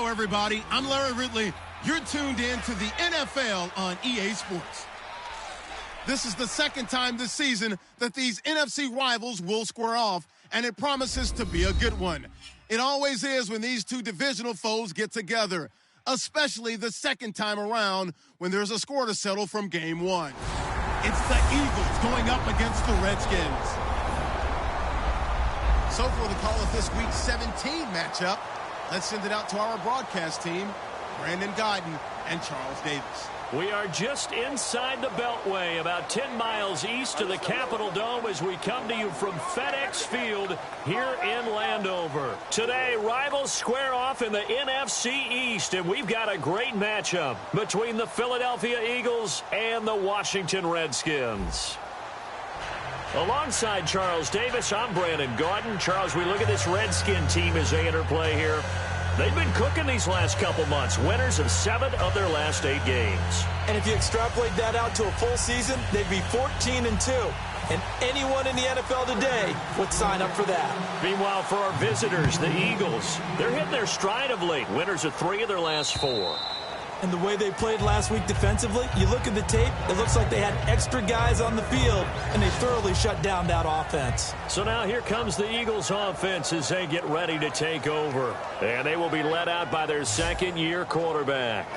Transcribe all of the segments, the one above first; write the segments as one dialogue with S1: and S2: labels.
S1: Hello, everybody. I'm Larry Ridley. You're tuned in to the NFL on EA Sports. This is the second time this season that these NFC rivals will square off, and it promises to be a good one. It always is when these two divisional foes get together, especially the second time around when there's a score to settle from game one. It's the Eagles going up against the Redskins. So for the call of this week's 17 matchup, let's send it out to our broadcast team, Brandon Godden and Charles Davis.
S2: We are just inside the Beltway, about 10 miles east of the Capitol Dome as we come to you from FedEx Field here in Landover. Today, rivals square off in the NFC East, and we've got a great matchup between the Philadelphia Eagles and the Washington Redskins. Alongside Charles Davis, I'm Brandon Gaudin. Charles, we look at this Redskin team as they interplay here. They've been cooking these last couple months, winners of 7 of their last 8 games.
S3: And if you extrapolate that out to a full season, they'd be 14-2. And anyone in the NFL today would sign up for that.
S2: Meanwhile, for our visitors, the Eagles, they're hitting their stride of late, winners of 3 of their last 4.
S3: And the way they played last week defensively, you look at the tape, it looks like they had extra guys on the field, and they thoroughly shut down that offense.
S2: So now here comes the Eagles offense as they get ready to take over. And they will be led out by their second-year quarterback.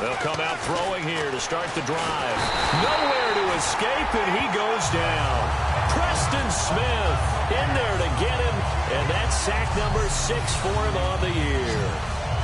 S2: They'll come out throwing here to start the drive. Nowhere to escape, and he goes down. Preston Smith in there to get him, and that's sack number 6 for him on the year.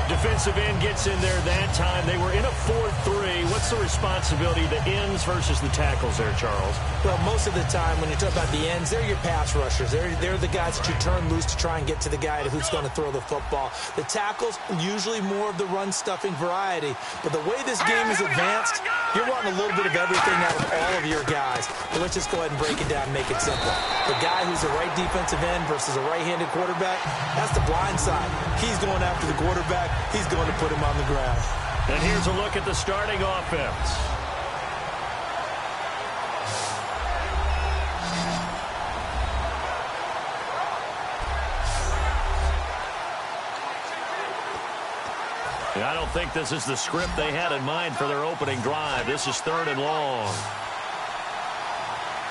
S2: Defensive end gets in there that time. They were in a 4-3. What's the responsibility of the ends versus the tackles there, Charles?
S3: Well, most of the time when you talk about the ends, they're your pass rushers. They're the guys that you turn loose to try and get to the guy who's going to throw the football. The tackles, usually more of the run-stuffing variety. But the way this game is advanced, you're wanting a little bit of everything out of all of your guys. But let's just go ahead and break it down and make it simple. The guy who's the right defensive end versus a right-handed quarterback, that's the blind side. He's going after the quarterback. He's going to put him on the ground.
S2: And here's a look at the starting offense. I don't think this is the script they had in mind for their opening drive. This is 3rd and long.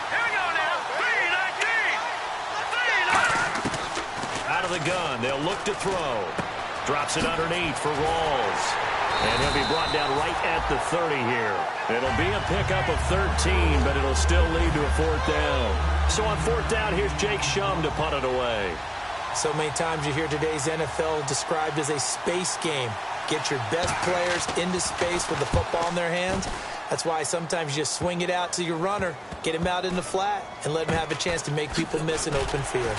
S4: Here we go now. 3-19.
S2: Out of the gun. They'll look to throw. Drops it underneath for Rawls. And he'll be brought down right at the 30 here. It'll be a pickup of 13, but it'll still lead to a 4th down. So on 4th down, here's Jake Shum to punt it away.
S3: So many times you hear today's NFL described as a space game. Get your best players into space with the football in their hands. That's why sometimes you just swing it out to your runner, get him out in the flat, and let him have a chance to make people miss an open field.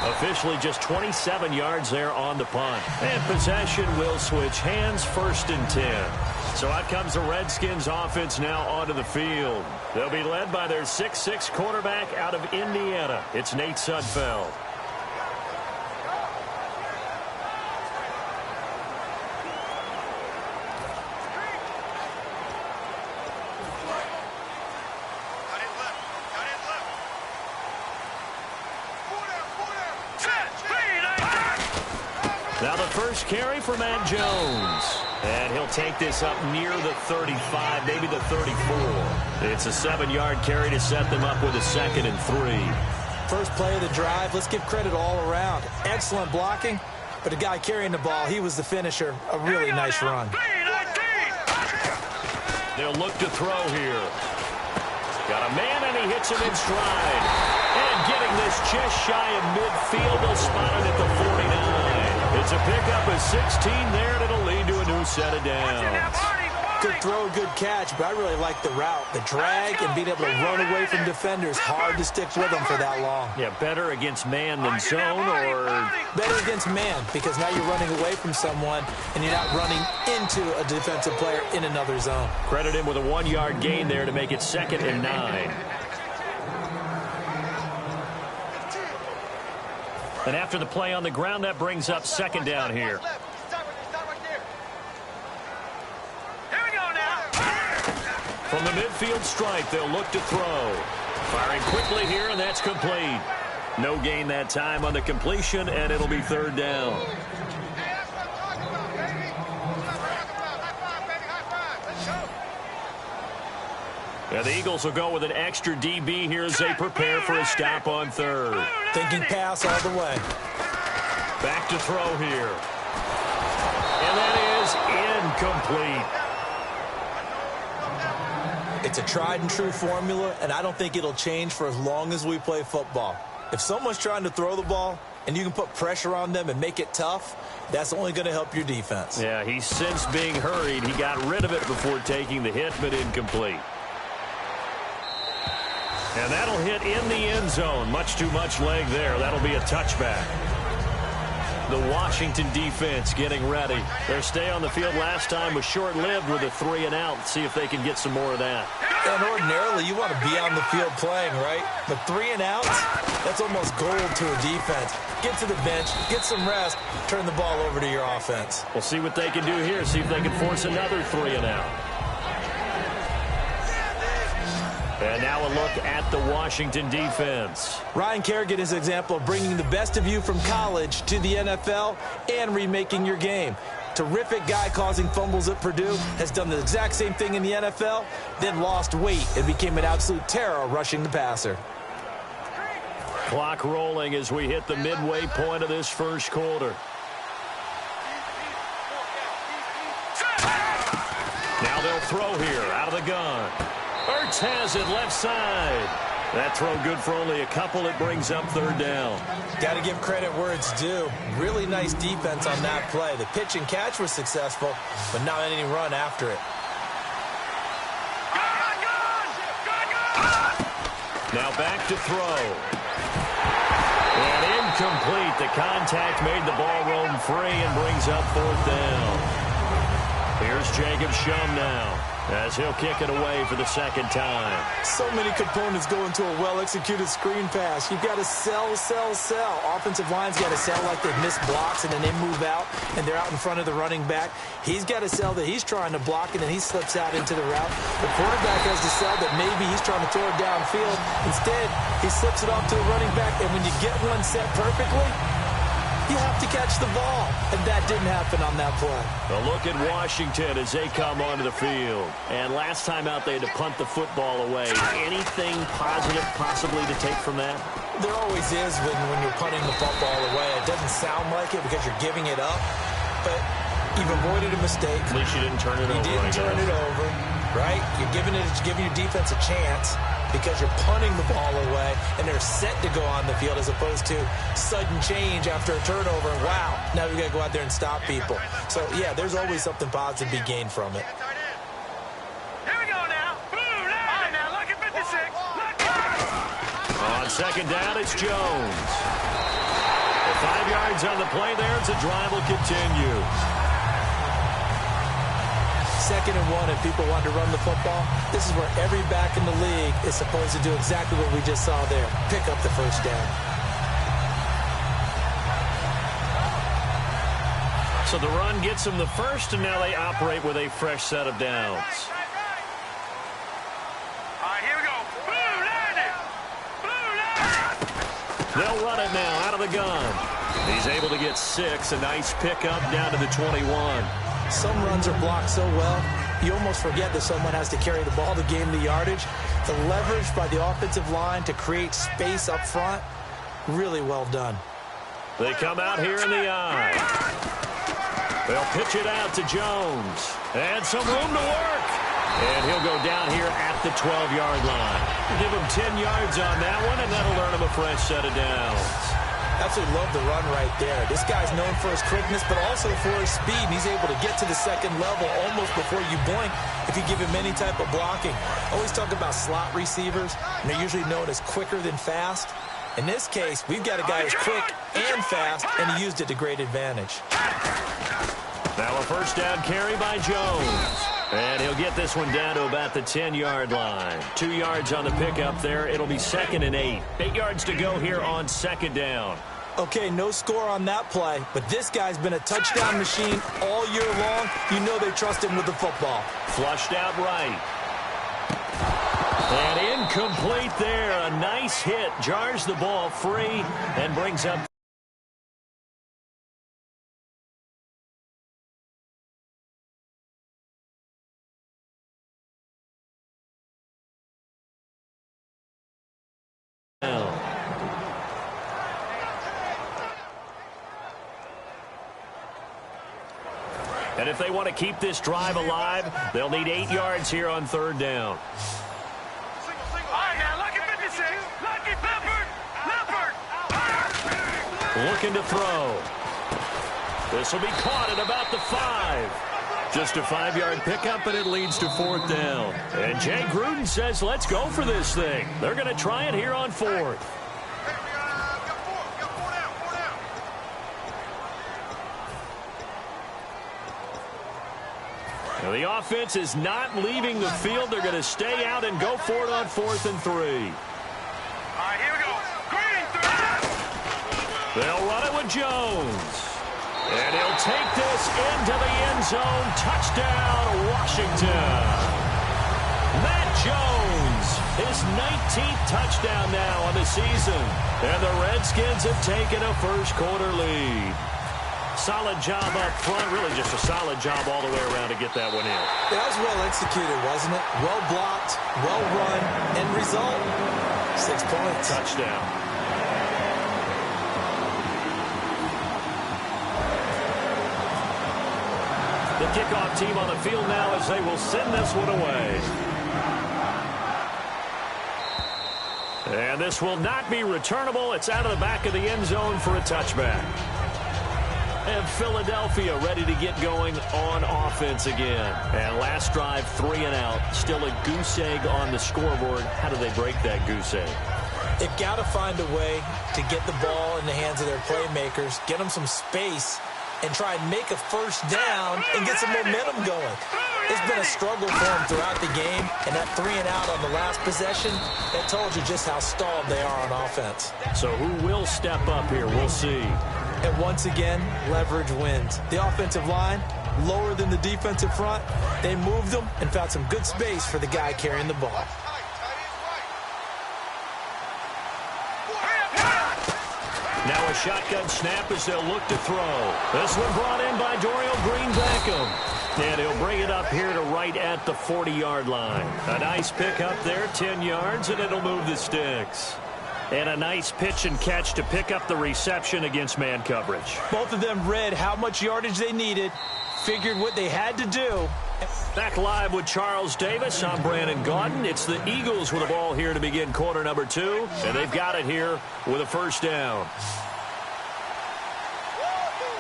S2: Officially just 27 yards there on the punt. And possession will switch hands, 1st and 10. So out comes the Redskins offense now onto the field. They'll be led by their 6'6" quarterback out of Indiana. It's Nate Sudfeld. Now the first carry for Matt Jones. And he'll take this up near the 35, maybe the 34. It's a 7-yard carry to set them up with a 2nd and 3.
S3: First play of the drive, let's give credit all around. Excellent blocking, but the guy carrying the ball, he was the finisher. A really nice run.
S2: They'll look to throw here. Got a man, and he hits him in stride. And getting this just shy of midfield, they'll spot it at the 49. It's a pickup of 16 there, and it'll lead to a new set of downs.
S3: Good throw, good catch, but I really like the route. The drag and being able to run away from defenders. Hard to stick with them for that long.
S2: Yeah, better against man than zone, or
S3: better against man, because now you're running away from someone and you're not running into a defensive player in another zone.
S2: Credit him with a 1-yard gain there to make it 2nd and 9. And after the play on the ground, that brings up 2nd down here. From the midfield strike, they'll look to throw. Firing quickly here, and that's complete. No gain that time on the completion, and it'll be 3rd down. And the Eagles will go with an extra DB here as they prepare for a stop on 3rd.
S3: Thinking pass all the way.
S2: Back to throw here. And that is incomplete.
S3: It's a tried-and-true formula, and I don't think it'll change for as long as we play football. If someone's trying to throw the ball and you can put pressure on them and make it tough, that's only going to help your defense.
S2: Yeah, he's since being hurried. He got rid of it before taking the hit, but incomplete. And that'll hit in the end zone. Much too much leg there. That'll be a touchback. The Washington defense getting ready. Their stay on the field last time was short-lived with a 3-and-out. See if they can get some more of that.
S3: And ordinarily, you want to be on the field playing, right? But 3-and-outs, that's almost gold to a defense. Get to the bench, get some rest, turn the ball over to your offense.
S2: We'll see what they can do here. See if they can force another 3-and-out. And now a look at the Washington defense.
S3: Ryan Kerrigan is an example of bringing the best of you from college to the NFL and remaking your game. Terrific guy causing fumbles at Purdue, has done the exact same thing in the NFL, then lost weight and became an absolute terror rushing the passer.
S2: Clock rolling as we hit the midway point of this first quarter. Now they'll throw here out of the gun. Ertz has it left side. That throw good for only a couple. It brings up 3rd down.
S3: Got to give credit where it's due. Really nice defense on that play. The pitch and catch was successful, but not any run after it.
S2: Now back to throw. And incomplete. The contact made the ball roam free and brings up 4th down. Here's Jacob Shum now, as he'll kick it away for the 2nd time.
S3: So many components go into a well-executed screen pass. You've got to sell. Offensive line's got to sell like they've missed blocks, and then they move out, and they're out in front of the running back. He's got to sell that he's trying to block, and then he slips out into the route. The quarterback has to sell that maybe he's trying to throw it downfield. Instead, he slips it off to the running back, and when you get one set perfectly, you have to catch the ball, and that didn't happen on that play.
S2: A look at Washington as they come onto the field. And last time out, they had to punt the football away. Anything positive possibly to take from that?
S3: There always is when you're punting the football away. It doesn't sound like it because you're giving it up, but you've avoided a mistake.
S2: At least you didn't turn it over.
S3: You didn't turn it over, right? You're giving your defense a chance because you're punting the ball away, and they're set to go on the field as opposed to sudden change after a turnover. And wow, now we've got to go out there and stop people. So, yeah, there's always something positive to be gained from it.
S4: Here we go now. All right, now, look at 56.
S2: On 2nd down, it's Jones. 5 yards on the play there as the drive will continue.
S3: 2nd and 1, and people want to run the football. This is where every back in the league is supposed to do exactly what we just saw there. Pick up the 1st down.
S2: So the run gets them the first, and now they operate with a fresh set of downs.
S4: All right, here we go. Blue landed.
S2: They'll run it now out of the gun. He's able to get 6. A nice pickup down to the 21.
S3: Some runs are blocked so well, you almost forget that someone has to carry the ball to gain the yardage. The leverage by the offensive line to create space up front, really well done.
S2: They come out here in the eye. They'll pitch it out to Jones. And some room to work. And he'll go down here at the 12-yard line. Give him 10 yards on that one, and that'll earn him a fresh set of downs.
S3: Absolutely love the run right there. This guy's known for his quickness, but also for his speed. And he's able to get to the second level almost before you blink if you give him any type of blocking. Always talk about slot receivers, and they're usually known as quicker than fast. In this case, we've got a guy who's quick and fast, and he used it to great advantage.
S2: Now a first down carry by Jones. And he'll get this one down to about the 10-yard line. 2 yards on the pickup there. It'll be 2nd and 8. 8 yards to go here on 2nd down.
S3: Okay, no score on that play, but this guy's been a touchdown machine all year long. You know they trust him with the football.
S2: Flushed out right. And incomplete there. A nice hit. Jars the ball free and brings up. And if they want to keep this drive alive, they'll need 8 yards here on 3rd down.
S4: All right, now, lucky 56. Lucky Leopard.
S2: Looking to throw. This will be caught at about the 5. Just a 5-yard pickup, and it leads to 4th down. And Jay Gruden says, let's go for this thing. They're going to try it here on 4th. Now, the offense is not leaving the field. They're going to stay out and go for it on 4th and 3.
S4: All right, here we go. Green, 3.
S2: They'll run it with Jones. And he'll take this into the end zone. Touchdown, Washington. Matt Jones, his 19th touchdown now on the season. And the Redskins have taken a first-quarter lead. Solid job up front. Really just a solid job all the way around to get that one in.
S3: That was well executed, wasn't it? Well blocked, well run, end result, 6 points.
S2: Touchdown. The kickoff team on the field now as they will send this one away. And this will not be returnable. It's out of the back of the end zone for a touchback. And Philadelphia ready to get going on offense again. And last drive, 3 and out. Still a goose egg on the scoreboard. How do they break that goose egg?
S3: They've got to find a way to get the ball in the hands of their playmakers, get them some space, and try and make a first down and get some momentum going. It's been a struggle for them throughout the game, and that 3 and out on the last possession, that told you just how stalled they are on offense.
S2: So who will step up here? We'll see.
S3: And once again, leverage wins. The offensive line, lower than the defensive front. They moved them and found some good space for the guy carrying the ball.
S2: Now a shotgun snap as they'll look to throw. This one brought in by Dorial Green-Beckham. And he'll bring it up here to right at the 40-yard line. A nice pickup there, 10 yards, and it'll move the sticks. And a nice pitch and catch to pick up the reception against man coverage.
S3: Both of them read how much yardage they needed, figured what they had to do.
S2: Back live with Charles Davis. I'm Brandon Gaudin. It's the Eagles with the ball here to begin quarter number 2. And they've got it here with a first down.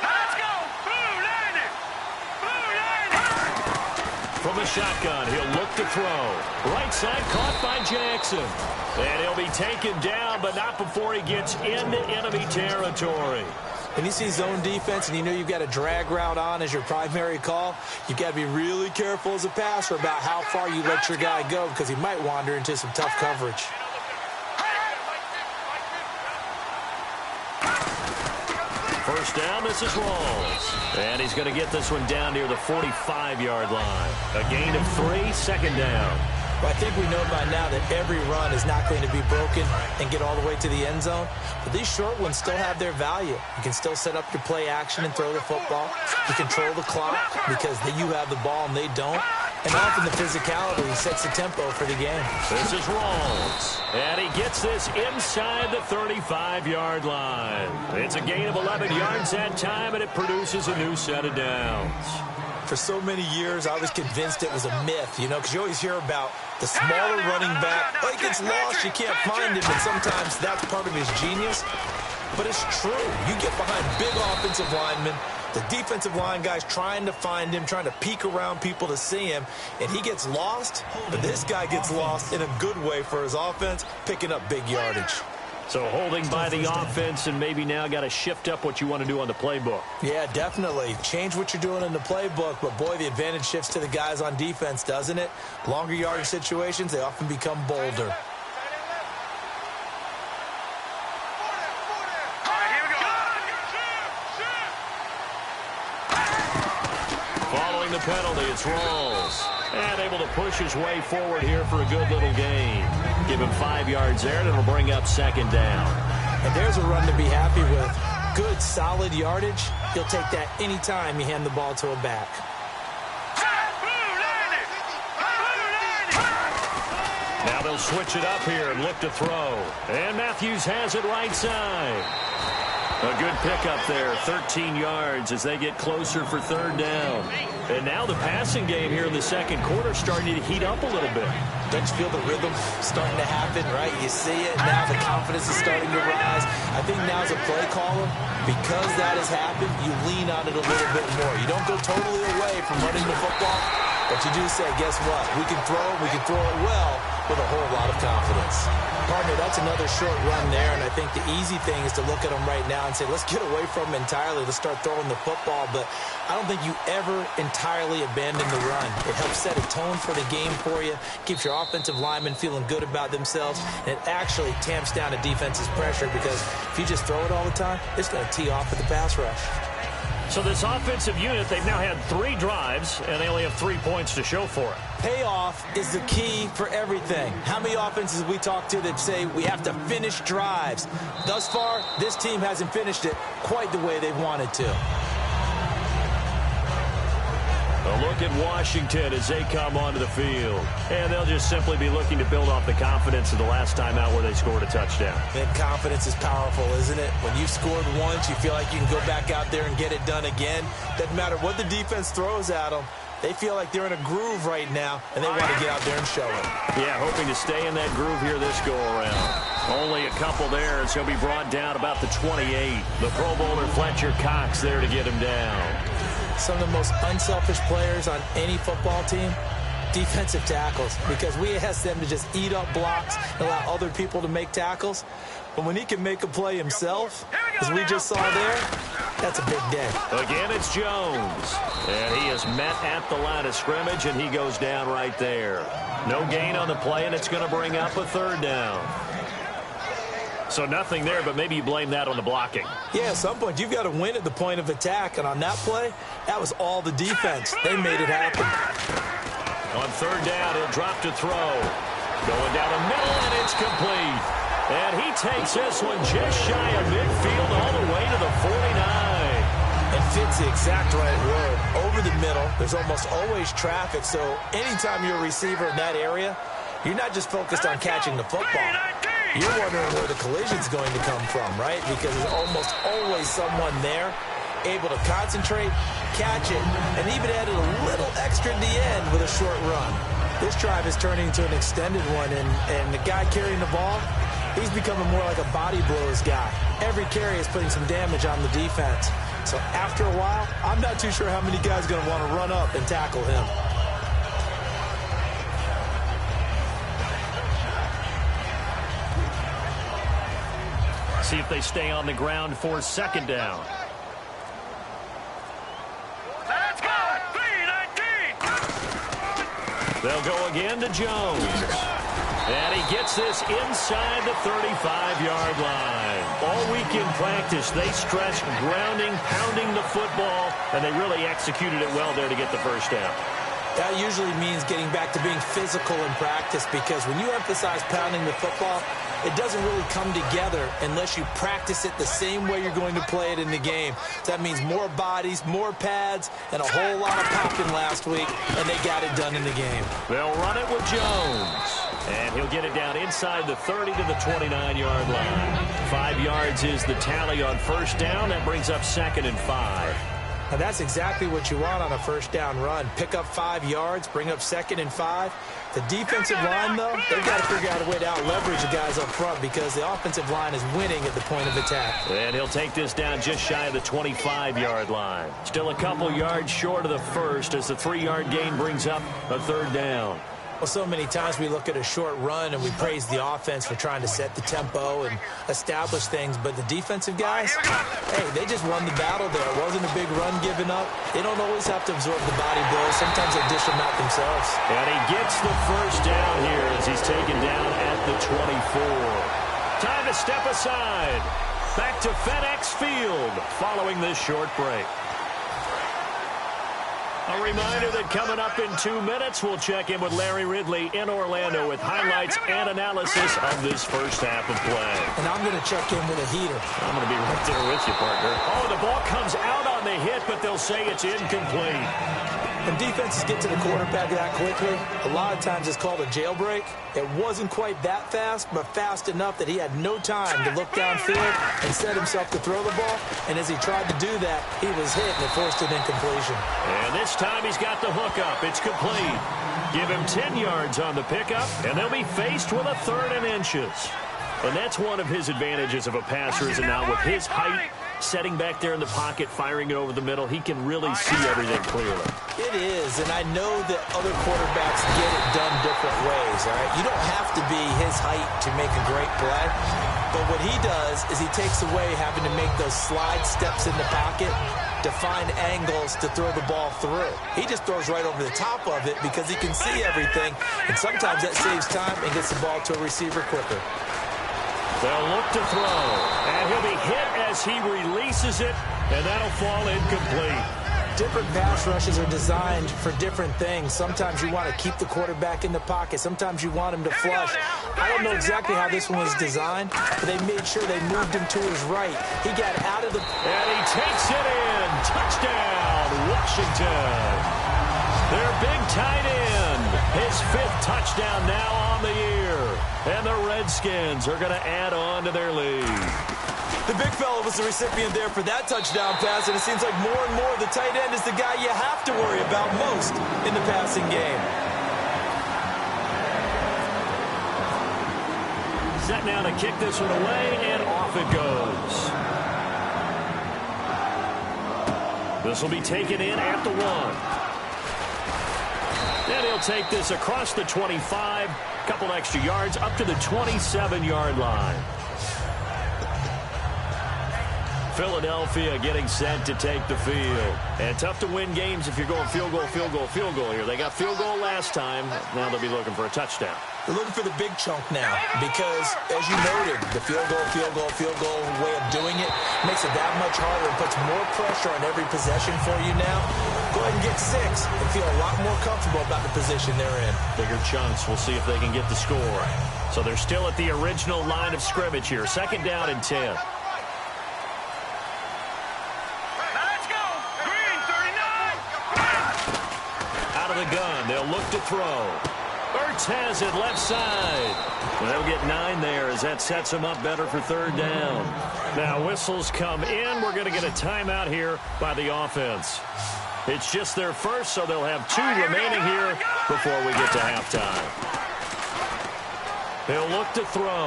S4: Let's go. Blue Lightning. Blue Lightning.
S2: From the shotgun, he'll look to throw. Right side caught by Jackson. And he'll be taken down, but not before he gets into enemy territory.
S3: When you see zone defense and you know you've got a drag route on as your primary call, you've got to be really careful as a passer about how far you let your guy go because he might wander into some tough coverage.
S2: First down, this is Rawls. And he's going to get this one down near the 45-yard line. A gain of 3, second down.
S3: Well, I think we know by now that every run is not going to be broken and get all the way to the end zone. But these short ones still have their value. You can still set up your play action and throw the football. You control the clock because you have the ball and they don't. And often the physicality sets the tempo for the game.
S2: This is Rawls. And he gets this inside the 35-yard line. It's a gain of 11 yards that time, and it produces a new set of downs.
S3: For so many years, I was convinced it was a myth, you know, because you always hear about the smaller running back. Oh, he gets lost, you can't find him, and sometimes that's part of his genius. but it's true. You get behind big offensive linemen, the defensive line guys trying to find him, trying to peek around people to see him, and he gets lost. But this guy gets lost in a good way for his offense, picking up big yardage.
S2: So holding by the offense, and maybe now got to shift up what you want to do on the playbook.
S3: Yeah, definitely. Change what you're doing in the playbook, but boy, the advantage shifts to the guys on defense, doesn't it? Longer yardage situations, they often become bolder.
S2: Following the penalty, it's Rawls. And able to push his way forward here for a good little gain. Give him 5 yards there, and it'll bring up second down.
S3: And there's a run to be happy with. Good, solid yardage. He'll take that anytime you hand the ball to a back.
S2: Now they'll switch it up here and look to throw. And Matthews has it right side. A good pickup there, 13 yards as they get closer for third down. And now the passing game here in the second quarter starting to heat up a little bit.
S3: Don't you feel the rhythm starting to happen, right? You see it. Now the confidence is starting to rise. I think now as a play caller, because that has happened, you lean on it a little bit more. You don't go totally away from running the football, but you do say, guess what? We can throw it well with a whole lot of confidence. Partner, that's another short run there, and I think the easy thing is to look at them right now and say, let's get away from them entirely. Let's start throwing the football, but I don't think you ever entirely abandon the run. It helps set a tone for the game for you, keeps your offensive linemen feeling good about themselves, and it actually tamps down a defense's pressure because if you just throw it all the time, it's going to tee off with the pass rush.
S2: So this offensive unit, they've now had 3 drives, and they only have 3 points to show for it.
S3: Payoff is the key for everything. How many offenses have we talked to that say we have to finish drives? Thus far, this team hasn't finished it quite the way they wanted to.
S2: A look at Washington as they come onto the field. And they'll just simply be looking to build off the confidence of the last time out where they scored a touchdown.
S3: And confidence is powerful, isn't it? When you've scored once, you feel like you can go back out there and get it done again. Doesn't matter what the defense throws at them. They feel like they're in a groove right now, and they want to get out there and show it.
S2: Yeah, hoping to stay in that groove here this go-around. Only a couple there as he'll be brought down about the 28. The Pro Bowler Fletcher Cox there to get him down.
S3: Some of the most unselfish players on any football team, defensive tackles, because we ask them to just eat up blocks and allow other people to make tackles. But when he can make a play himself, as we just saw there, that's a big day.
S2: Again, it's Jones. And he is met at the line of scrimmage, and he goes down right there. No gain on the play, and it's going to bring up a third down. So nothing there, but maybe you blame that on the blocking.
S3: Yeah, at some point, you've got to win at the point of attack. And on that play, that was all the defense. They made it happen.
S2: On third down, he'll drop to throw. Going down the middle, and it's complete. And he takes this one just shy of midfield all the way to the 49.
S3: And fits the exact right word. Over the middle, there's almost always traffic. So anytime you're a receiver in that area, you're not just focused on catching the football. You're wondering where the collision's going to come from, right? Because there's almost always someone there able to concentrate, catch it, and even added a little extra at the end with a short run. This drive is turning into an extended one, and the guy carrying the ball, he's becoming more like a body blows guy. Every carry is putting some damage on the defense. So after a while, I'm not too sure how many guys are going to want to run up and tackle him.
S2: See if they stay on the ground for second down.
S4: Let's go! 3-19!
S2: They'll go again to Jones. And he gets this inside the 35-yard line. All week in practice, they stressed grounding, pounding the football, and they really executed it well there to get the first down.
S3: That usually means getting back to being physical in practice, because when you emphasize pounding the football, it doesn't really come together unless you practice it the same way you're going to play it in the game. So that means more bodies, more pads, and a whole lot of popping last week, and they got it done in the game.
S2: They'll run it with Jones. And he'll get it down inside the 30 to the 29-yard line. 5 yards is the tally on first down. That brings up 2nd and 5.
S3: And that's exactly what you want on a first down run. Pick up 5 yards, bring up 2nd and 5. The defensive line, though, they've got to figure out a way to out-leverage the guys up front because the offensive line is winning at the point of attack.
S2: And he'll take this down just shy of the 25-yard line. Still a couple yards short of the first as the 3-yard gain brings up a 3rd down.
S3: Well, so many times we look at a short run and we praise the offense for trying to set the tempo and establish things. But the defensive guys, hey, they just won the battle there. It wasn't a big run given up. They don't always have to absorb the body blows. Sometimes they dish them out themselves.
S2: And he gets the first down here as he's taken down at the 24. Time to step aside. Back to FedEx Field following this short break. A reminder that coming up in 2 minutes, we'll check in with Larry Ridley in Orlando with highlights and analysis of this first half of play.
S3: And I'm going to check in with a heater.
S2: I'm going to be right there with you, partner. Oh, the ball comes out on the hit, but they'll say it's incomplete.
S3: When defenses get to the quarterback that quickly, a lot of times it's called a jailbreak. It wasn't quite that fast, but fast enough that he had no time to look downfield and set himself to throw the ball. And as he tried to do that, he was hit and it forced an incompletion.
S2: And this time he's got the hook up. It's complete. Give him 10 yards on the pickup, and they'll be faced with a 3rd and inches. And that's one of his advantages of a passer, is now with his height, setting back there in the pocket, firing it over the middle, he can really see everything clearly.
S3: It is, and I know that other quarterbacks get it done different ways, all right? You don't have to be his height to make a great play, but what he does is he takes away having to make those slide steps in the pocket to find angles to throw the ball through. He just throws right over the top of it because he can see everything, and sometimes that saves time and gets the ball to a receiver quicker.
S2: They'll look to throw, and he'll be hit as he releases it, and that'll fall incomplete.
S3: Different pass rushes are designed for different things. Sometimes you want to keep the quarterback in the pocket. Sometimes you want him to flush. I don't know exactly how this one was designed, but they made sure they moved him to his right. He got out of the...
S2: And he takes it in. Touchdown, Washington. Their big tight end. His 5th touchdown now on the year. And the Redskins are going to add on to their lead.
S3: The big fella was the recipient there for that touchdown pass, and it seems like more and more the tight end is the guy you have to worry about most in the passing game.
S2: Set now to kick this one away, and off it goes. This will be taken in at the 1. And he'll take this across the 25, couple extra yards, up to the 27-yard line. Philadelphia getting set to take the field. And tough to win games if you're going field goal, field goal, field goal here. They got field goal last time. Now they'll be looking for a touchdown.
S3: They're looking for the big chunk now because, as you noted, the field goal way of doing it makes it that much harder and puts more pressure on every possession for you now. Go ahead and get 6 and feel a lot more comfortable about the position they're in.
S2: Bigger chunks. We'll see if they can get the score. So they're still at the original line of scrimmage here. 2nd down and 10. The gun. They'll look to throw. Ertz has it left side. And they'll get 9 there as that sets them up better for 3rd down. Now whistles come in. We're going to get a timeout here by the offense. It's just their first, so they'll have 2 remaining here before we get to halftime. He'll look to throw.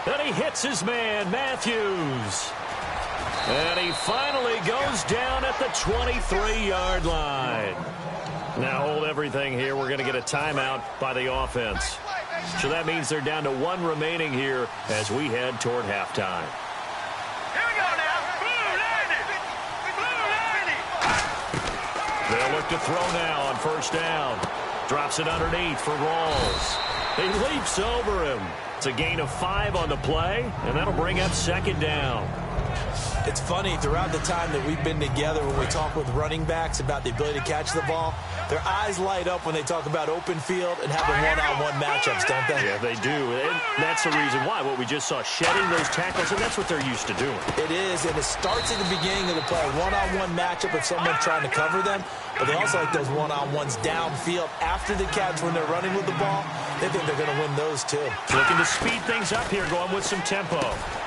S2: Then he hits his man, Matthews. And he finally goes down at the 23-yard line. Now hold everything here. We're going to get a timeout by the offense. So that means they're down to 1 remaining here as we head toward halftime.
S4: Here we go now. Blue 90.
S2: They'll look to throw now on 1st down. Drops it underneath for Rawls. He leaps over him. It's a gain of 5 on the play, and that'll bring up 2nd down.
S3: It's funny, throughout the time that we've been together when we talk with running backs about the ability to catch the ball, their eyes light up when they talk about open field and having one-on-one matchups, don't they?
S2: Yeah, they do. And that's the reason why. What we just saw, shedding those tackles, and that's what they're used to doing.
S3: It is, and it starts at the beginning of the play. One-on-one matchup if someone's trying to cover them, but they also like those one-on-ones downfield after the catch when they're running with the ball. They think they're going to win those, too.
S2: Looking to speed things up here, going with some tempo.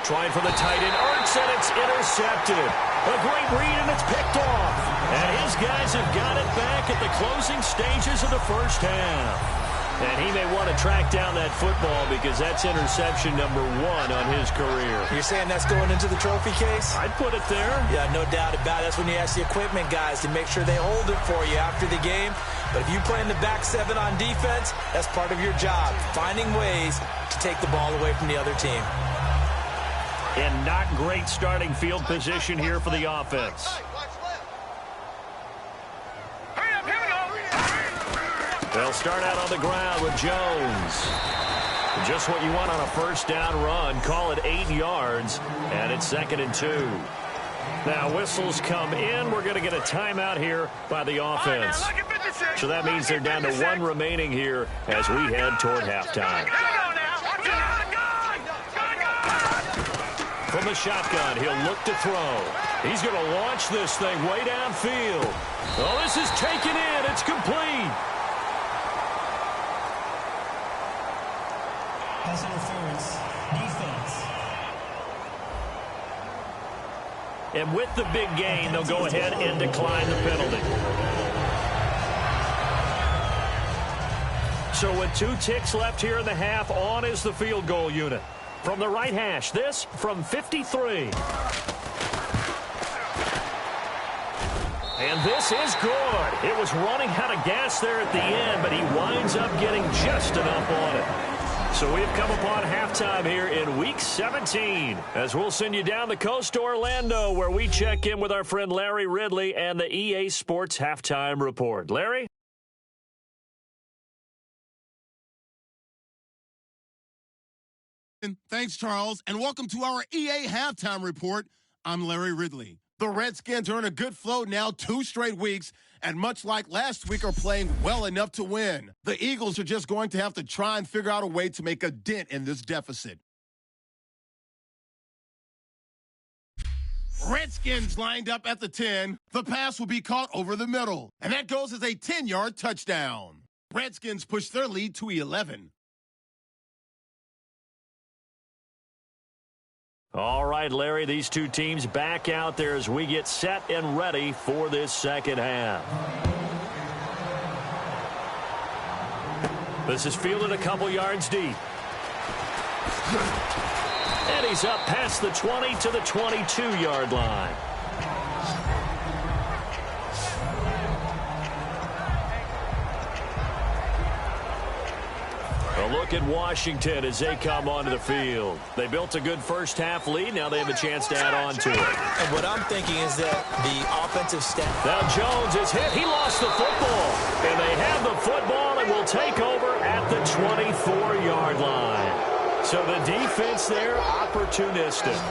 S2: Trying for the tight end, Ertz, and it's intercepted. A great read, and it's picked off. And his guys have got it back at the closing stages of the first half. And he may want to track down that football because that's interception number 1 on his career.
S3: You're saying that's going into the trophy case?
S2: I'd put it there.
S3: Yeah, no doubt about it. That's when you ask the equipment guys to make sure they hold it for you after the game. But if you play in the back 7 on defense, that's part of your job, finding ways to take the ball away from the other team.
S2: And not great starting field position here for the offense. They'll start out on the ground with Jones. Just what you want on a first down run. Call it 8 yards, and it's 2nd and 2. Now, whistles come in. We're going to get a timeout here by the offense. So that means they're down to 1 remaining here as we head toward halftime. From the shotgun, he'll look to throw. He's going to launch this thing way downfield. Oh, this is taken in. It's complete.
S5: Pass interference, defense.
S2: And with the big gain, they'll go ahead and decline the penalty. So with 2 ticks left here in the half, on is the field goal unit. From the right hash, this from 53. And this is good. It was running out of gas there at the end, but he winds up getting just enough on it. So we've come upon halftime here in Week 17 as we'll send you down the coast to Orlando where we check in with our friend Larry Ridley and the EA Sports Halftime Report. Larry?
S1: Thanks, Charles, and welcome to our EA Halftime Report. I'm Larry Ridley. The Redskins are in a good flow now 2 straight weeks, and much like last week, are playing well enough to win. The Eagles are just going to have to try and figure out a way to make a dent in this deficit. Redskins lined up at the 10. The pass will be caught over the middle, and that goes as a 10-yard touchdown. Redskins push their lead to 11.
S2: All right, Larry, these 2 teams back out there as we get set and ready for this second half. This is fielded a couple yards deep. And he's up past the 20 to the 22-yard line. A look at Washington as they come onto the field. They built a good first half lead. Now they have a chance to add on to it.
S3: And what I'm thinking is that the offensive staff.
S2: Now Jones is hit. He lost the football. And they have the football and will take over at the 24-yard line. So the defense there, opportunistic.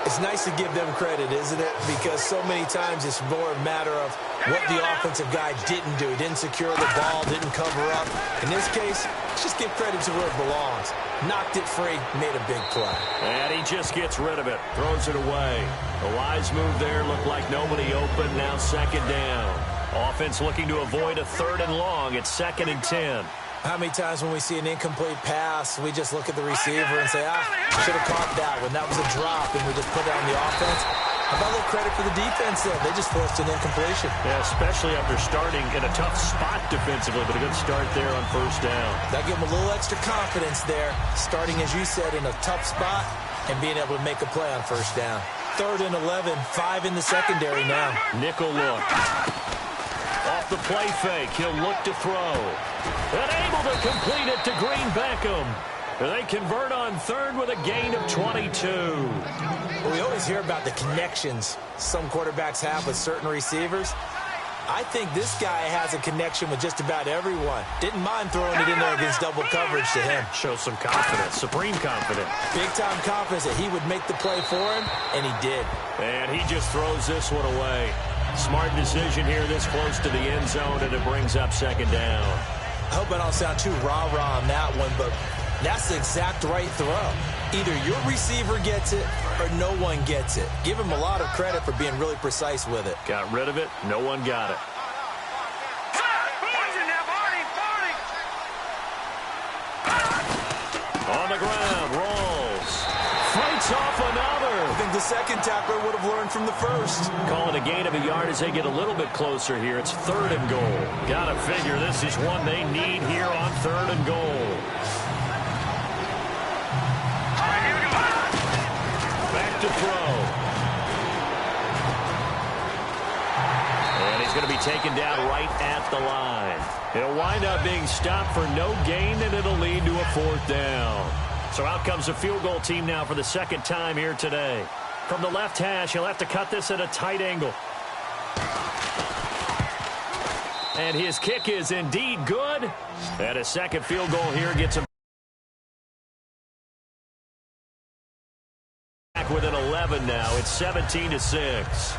S3: It's nice to give them credit, isn't it? Because so many times it's more a matter of what the offensive guy didn't do. Didn't secure the ball, didn't cover up. In this case, let's just give credit to where it belongs. Knocked it free, made a big play.
S2: And he just gets rid of it, throws it away. A wise move there, looked like nobody open, now 2nd down. Offense looking to avoid a 3rd and long. It's 2nd and 10.
S3: How many times when we see an incomplete pass, we just look at the receiver and say, should have caught that one. That was a drop, and we just put it on the offense. How about a little credit for the defense there? They just forced an incompletion.
S2: Yeah, especially after starting in a tough spot defensively, but a good start there on first down.
S3: That gave them a little extra confidence there, starting, as you said, in a tough spot and being able to make a play on first down. 3rd and 11, 5 in the secondary now.
S2: Nickel look. Off the play fake, he'll look to throw. And able to complete it to Green Beckham. They convert on 3rd with a gain of 22.
S3: Well, we always hear about the connections some quarterbacks have with certain receivers. I think this guy has a connection with just about everyone. Didn't mind throwing it in there against double coverage to him.
S2: Shows some confidence, supreme confidence.
S3: Big-time confidence that he would make the play for him, and he did.
S2: And he just throws this one away. Smart decision here this close to the end zone, and it brings up 2nd down.
S3: I hope I don't sound too rah-rah on that one, but that's the exact right throw. Either your receiver gets it or no one gets it. Give him a lot of credit for being really precise with it.
S2: Got rid of it. No one got it. On the ground, rolls. Fights off another.
S3: I think this second tackler would have learned from the first.
S2: Calling a gain of a yard as they get a little bit closer here. It's 3rd and goal. Gotta figure this is one they need here on 3rd and goal. Back to throw. And he's going to be taken down right at the line. He'll wind up being stopped for no gain, and it'll lead to a 4th down. So out comes the field goal team now for the second time here today. From the left hash, he'll have to cut this at a tight angle. And his kick is indeed good. And a second field goal here gets him back within 11 now. It's 17-6.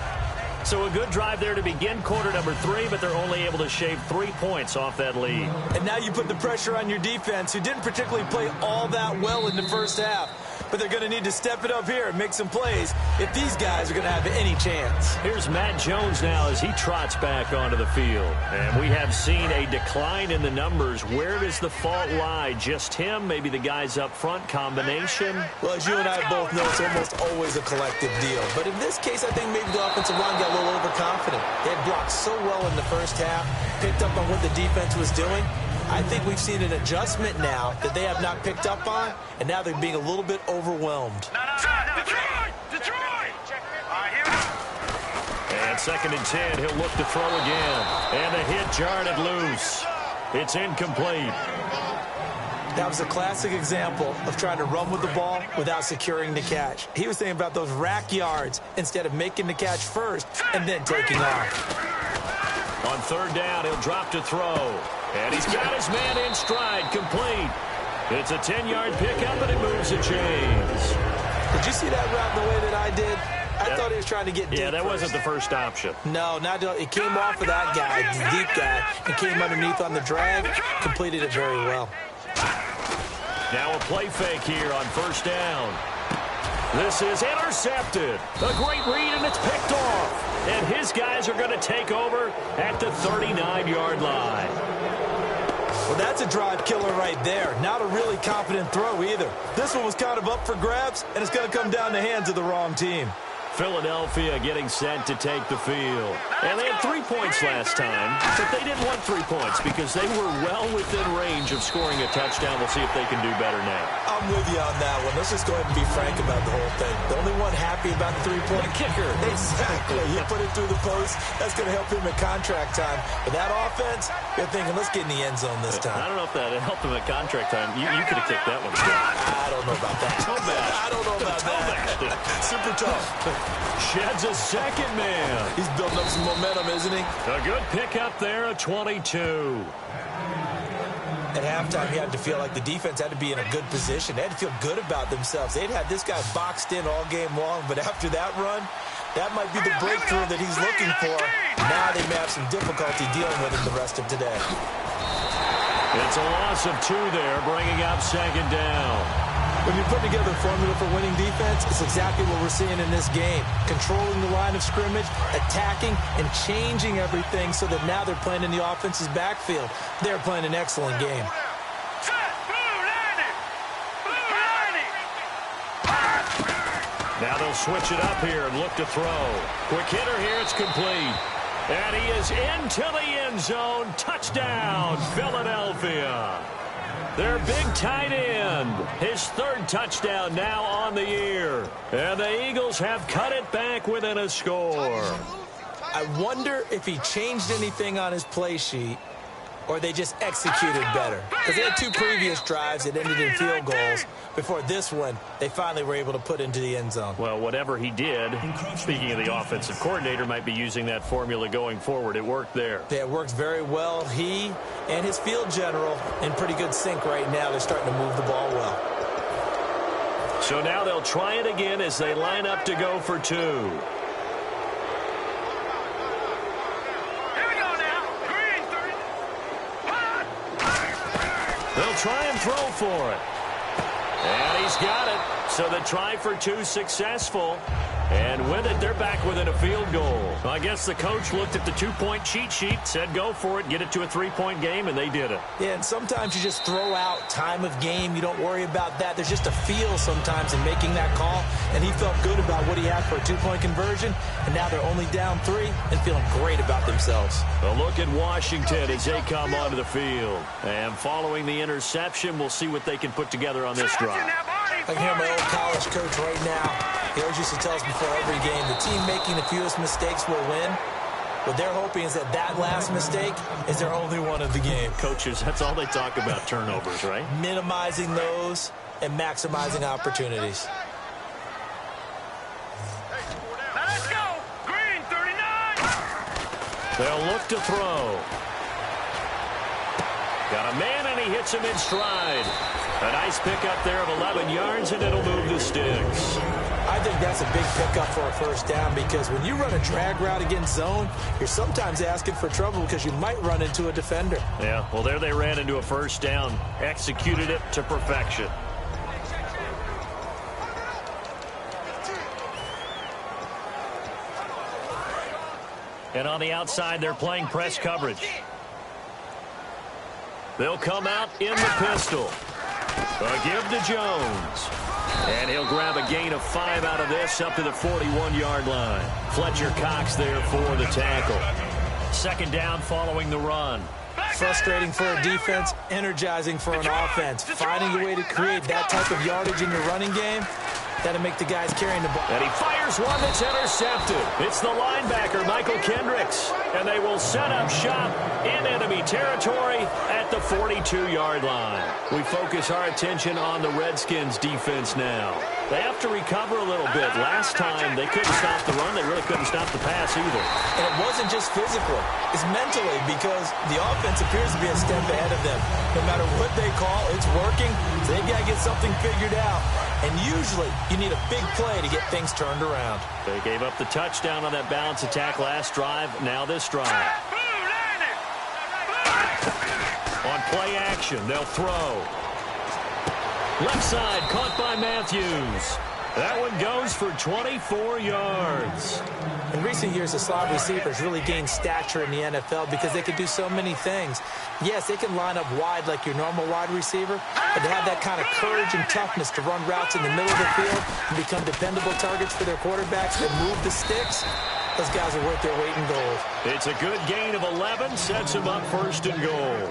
S2: So a good drive there to begin quarter number 3, but they're only able to shave 3 points off that lead.
S3: And now you put the pressure on your defense, who didn't particularly play all that well in the first half. But they're going to need to step it up here and make some plays if these guys are going to have any chance.
S2: Here's Matt Jones now as he trots back onto the field. And we have seen a decline in the numbers. Where does the fault lie? Just him? Maybe the guys up front? Combination?
S3: Well, as you and I both know, it's almost always a collective deal. But in this case, I think maybe the offensive line got a little overconfident. They had blocked so well in the first half, picked up on what the defense was doing. I think we've seen an adjustment now that they have not picked up on, and now they're being a little bit overwhelmed.
S4: Detroit!
S2: And 2nd and 10, he'll look to throw again. And the hit jarred it loose. It's incomplete.
S3: That was a classic example of trying to run with the ball without securing the catch. He was thinking about those rack yards instead of making the catch first and then taking off.
S2: On 3rd down, he'll drop to throw. And he's got his man in stride, complete. It's a 10-yard pickup, and it moves the chains.
S3: Did you see that route the way that I did? I thought he was trying to get deep.
S2: Yeah, that
S3: first.
S2: wasn't the first option.
S3: No, it came off of that guy, the deep guy, and came underneath on the drag, completed it very well.
S2: Now a play fake here on 1st down. This is intercepted. A great read, and it's picked off. And his guys are going to take over at the 39-yard line.
S3: Well, that's a drive killer right there. Not a really confident throw either. This one was kind of up for grabs, and it's going to come down the hands of the wrong team.
S2: Philadelphia getting set to take the field. And they had 3 points last time, but they didn't want 3 points because they were well within range of scoring a touchdown. We'll see if they can do better now.
S3: I'm with you on that one. Let's just go ahead and be frank about the whole thing. The only one happy about the 3-point
S2: kicker.
S3: Exactly. He put it through the post. That's going to help him at contract time. But that offense, they're thinking, let's get in the end zone this time.
S2: I don't know if that helped him at contract time. You could have kicked that one still.
S3: I don't know about that. I don't know about that. Super tough.
S2: Sheds a 2nd man.
S3: He's building up some momentum, isn't he?
S2: A good pickup there, a 22.
S3: At halftime, he had to feel like the defense had to be in a good position. They had to feel good about themselves. They'd had this guy boxed in all game long, but after that run, that might be the breakthrough that he's looking for. Now they may have some difficulty dealing with him the rest of today.
S2: It's a loss of 2 there, bringing up 2nd down.
S3: When you're putting together a formula for winning defense, it's exactly what we're seeing in this game. Controlling the line of scrimmage, attacking, and changing everything so that now they're playing in the offense's backfield. They're playing an excellent game.
S2: Now they'll switch it up here and look to throw. Quick hitter here, it's complete. And he is into the end zone. Touchdown, Philadelphia. Their big tight end, his 3rd touchdown now on the year. And the Eagles have cut it back within a score.
S3: I wonder if he changed anything on his play sheet or they just executed better. Because they had 2 previous drives that ended in field goals. Before this one, they finally were able to put into the end zone.
S2: Well, whatever he did, speaking of the offensive coordinator, might be using that formula going forward. It worked there.
S3: Yeah, it worked very well. He and his field general in pretty good sync right now. They're starting to move the ball well.
S2: So now they'll try it again as they line up to go for 2. They'll try and throw for it. And he's got it. So the try for 2 successful. And with it, they're back within a field goal. I guess the coach looked at the two-point cheat sheet, said go for it, get it to a three-point game, and they did it.
S3: Yeah, and sometimes you just throw out time of game. You don't worry about that. There's just a feel sometimes in making that call, and he felt good about what he had for a two-point conversion, and now they're only down 3 and feeling great about themselves.
S2: A look at Washington as they come onto the field. And following the interception, we'll see what they can put together on this drive.
S3: I can hear my old college coach right now. He always used to tell us before every game, the team making the fewest mistakes will win. What they're hoping is that last mistake is their only one of the game.
S2: Coaches, that's all they talk about, turnovers, right?
S3: Minimizing those and maximizing opportunities.
S4: Now let's go. Green, 39.
S2: They'll look to throw. Got a man, and he hits him in stride. A nice pickup there of 11 yards, and it'll move the sticks.
S3: I think that's a big pickup for a first down because when you run a drag route against zone, you're sometimes asking for trouble because you might run into a defender.
S2: Yeah, well, there they ran into a first down. Executed it to perfection. And on the outside, they're playing press coverage. They'll come out in the pistol. A give to Jones. And he'll grab a gain of 5 out of this up to the 41-yard line. Fletcher Cox there for the tackle. Second down following the run.
S3: Frustrating for a defense, energizing for an offense. Finding a way to create that type of yardage in your running game, that'll make the guys carrying the ball.
S2: And he fires one that's intercepted. It's the linebacker, Michael Kendricks. And they will set up shop in enemy territory at the 42-yard line. We focus our attention on the Redskins defense now. They have to recover a little bit. Last time, they couldn't stop the run. They really couldn't stop the pass either.
S3: And it wasn't just physically. It's mentally because the offense appears to be a step ahead of them. No matter what they call, it's working. So they've got to get something figured out. And usually, you need a big play to get things turned around.
S2: They gave up the touchdown on that balance attack last drive. Now this drive. On play action, they'll throw. Left side, caught by Matthews. That one goes for 24 yards.
S3: In recent years, the slot receivers really gained stature in the NFL because they can do so many things. Yes, they can line up wide like your normal wide receiver, but to have that kind of courage and toughness to run routes in the middle of the field and become dependable targets for their quarterbacks and move the sticks, those guys are worth their weight in gold.
S2: It's a good gain of 11, sets them up first and goal.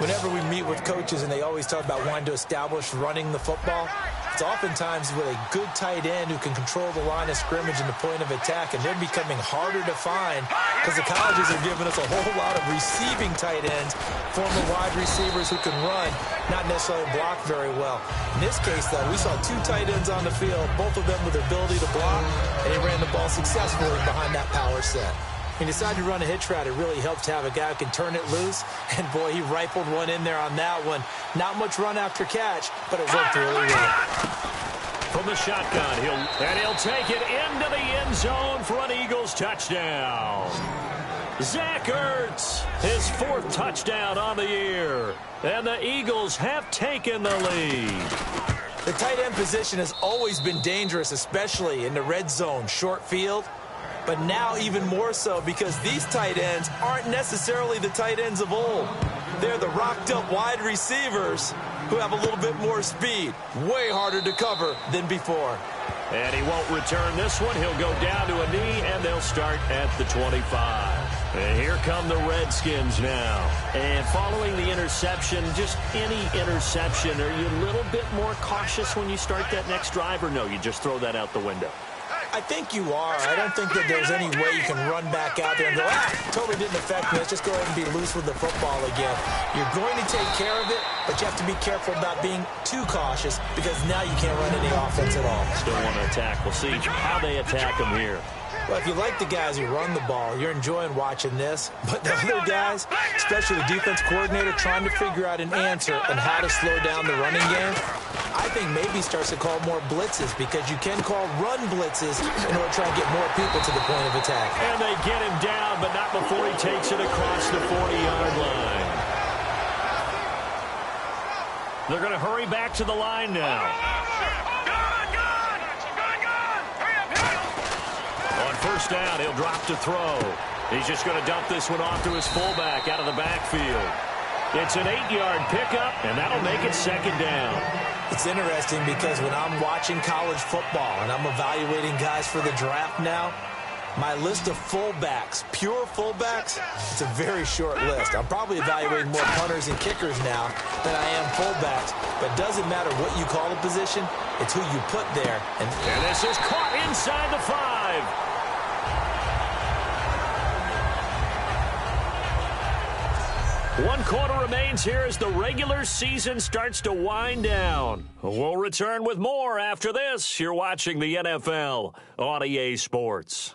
S3: Whenever we meet with coaches and they always talk about wanting to establish running the football, it's oftentimes with a good tight end who can control the line of scrimmage and the point of attack, and they're becoming harder to find because the colleges are giving us a whole lot of receiving tight ends, former wide receivers who can run, not necessarily block very well. In this case, though, we saw 2 tight ends on the field, both of them with the ability to block, and they ran the ball successfully behind that power set. He decided to run a hitch route. It really helps to have a guy who can turn it loose. And, boy, he rifled one in there on that one. Not much run after catch, but it worked really well.
S2: From the shotgun, he'll take it into the end zone for an Eagles touchdown. Zach Ertz, his 4th touchdown on the year. And the Eagles have taken the lead.
S3: The tight end position has always been dangerous, especially in the red zone, short field. But now even more so because these tight ends aren't necessarily the tight ends of old. They're the rocked-up wide receivers who have a little bit more speed. Way harder to cover than before.
S2: And he won't return this one. He'll go down to a knee, and they'll start at the 25. And here come the Redskins now. And following the interception, just any interception, are you a little bit more cautious when you start that next drive, or no, you just throw that out the window?
S3: I think you are. I don't think that there's any way you can run back out there and go, totally didn't affect me. Let's just go ahead and be loose with the football again. You're going to take care of it, but you have to be careful about being too cautious because now you can't run any offense at all.
S2: Still want to attack. We'll see how they attack them here.
S3: Well, if you like the guys who run the ball, you're enjoying watching this. But the other guys, especially the defense coordinator, trying to figure out an answer on how to slow down the running game, I think maybe starts to call more blitzes because you can call run blitzes in order to try and get more people to the point of attack.
S2: And they get him down, but not before he takes it across the 40-yard line. They're going to hurry back to the line now. first down. He'll drop to throw. He's just going to dump this one off to his fullback out of the backfield. It's an 8-yard pickup, and that'll make it second down.
S3: It's interesting because when I'm watching college football and I'm evaluating guys for the draft now, my list of fullbacks, pure fullbacks, it's a very short list. I'm probably evaluating more punters and kickers now than I am fullbacks. But it doesn't matter what you call the position, it's who you put there.
S2: And this is caught inside the 5. One quarter remains here as the regular season starts to wind down. We'll return with more after this. You're watching the NFL on EA Sports.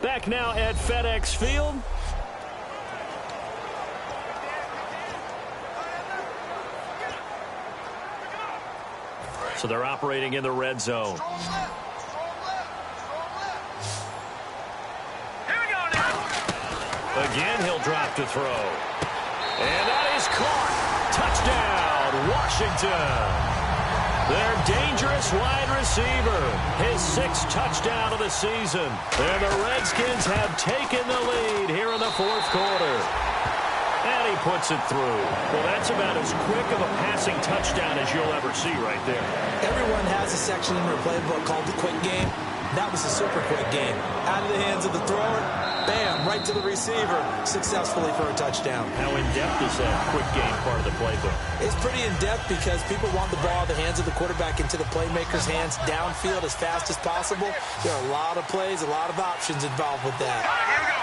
S2: Back now at FedEx Field. So they're operating in the red zone. Again, he'll drop to throw. And that is caught. Touchdown, Washington. Their dangerous wide receiver. His 6th touchdown of the season. And the Redskins have taken the lead here in the 4th quarter. And he puts it through. Well, that's about as quick of a passing touchdown as you'll ever see right there.
S3: Everyone has a section in their playbook called the quick game. That was a super quick game. Out of the hands of the thrower, bam, right to the receiver, successfully for a touchdown.
S2: How in-depth is that quick game part of the playbook?
S3: It's pretty in-depth because people want the ball out of the hands of the quarterback into the playmaker's hands downfield as fast as possible. There are a lot of plays, a lot of options involved with that.
S4: Here we go.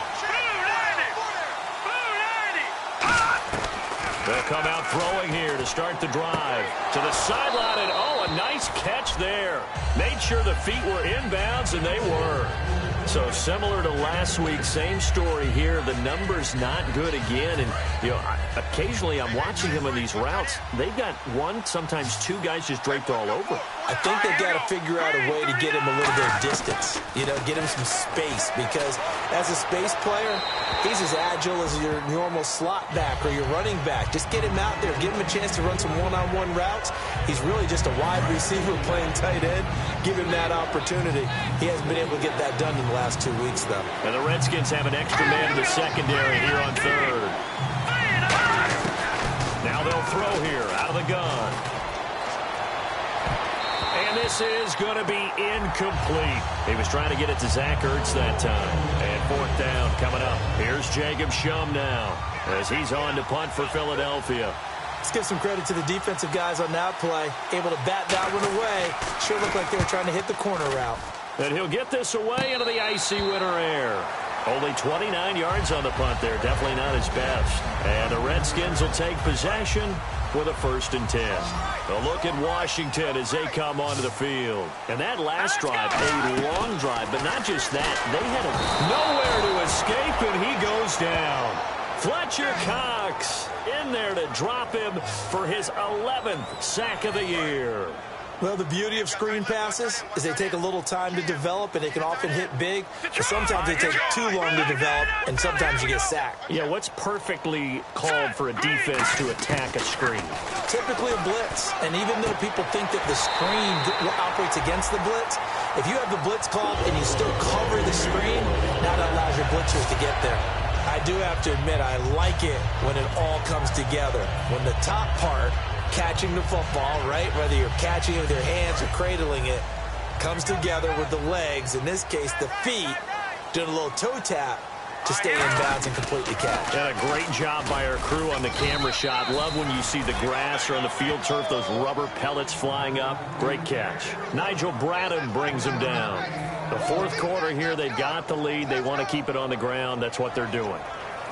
S2: They'll come out throwing here to start the drive. To the sideline, and a nice catch there. Made sure the feet were inbounds, and they were. So similar to last week, same story here. The numbers not good again. And, occasionally I'm watching him in these routes. They've got one, sometimes 2 guys just draped all over.
S3: I think they've got to figure out a way to get him a little bit of distance. Get him some space because as a space player, he's as agile as your normal slot back or your running back. Just get him out there. Give him a chance to run some one-on-one routes. He's really just a wide receiver playing tight end. Give him that opportunity. He hasn't been able to get that done in the last 2 weeks, though.
S2: And the Redskins have an extra man in the secondary here on 3rd. Now they'll throw here out of the gun. And this is going to be incomplete. He was trying to get it to Zach Ertz that time. And 4th down coming up. Here's Jacob Shum now as he's on to punt for Philadelphia.
S3: Let's give some credit to the defensive guys on that play. Able to bat that one away. Sure looked like they were trying to hit the corner route.
S2: And he'll get this away into the icy winter air. Only 29 yards on the punt there. Definitely not his best. And the Redskins will take possession with a 1st and 10. A look at Washington as they come onto the field. And that last drive, a long drive, but not just that. They had nowhere to escape, and he goes down. Fletcher Cox in there to drop him for his 11th sack of the year.
S3: Well, the beauty of screen passes is they take a little time to develop, and they can often hit big. But sometimes they take too long to develop, and sometimes you get sacked.
S2: Yeah, what's perfectly called for a defense to attack a screen?
S3: Typically a blitz. And even though people think that the screen operates against the blitz, if you have the blitz called and you still cover the screen, now that allows your blitzers to get there. I do have to admit, I like it when it all comes together. When the top part, catching the football, right, whether you're catching it with your hands or cradling it, comes together with the legs, in this case the feet, doing a little toe tap to stay in bounds and completely catch.
S2: And a great job by our crew on the camera shot. Love when you see the grass or on the field turf, those rubber pellets flying up. Great catch. Nigel Bradham brings him down. The 4th quarter here, they've got the lead. They want to keep it on the ground. That's what they're doing.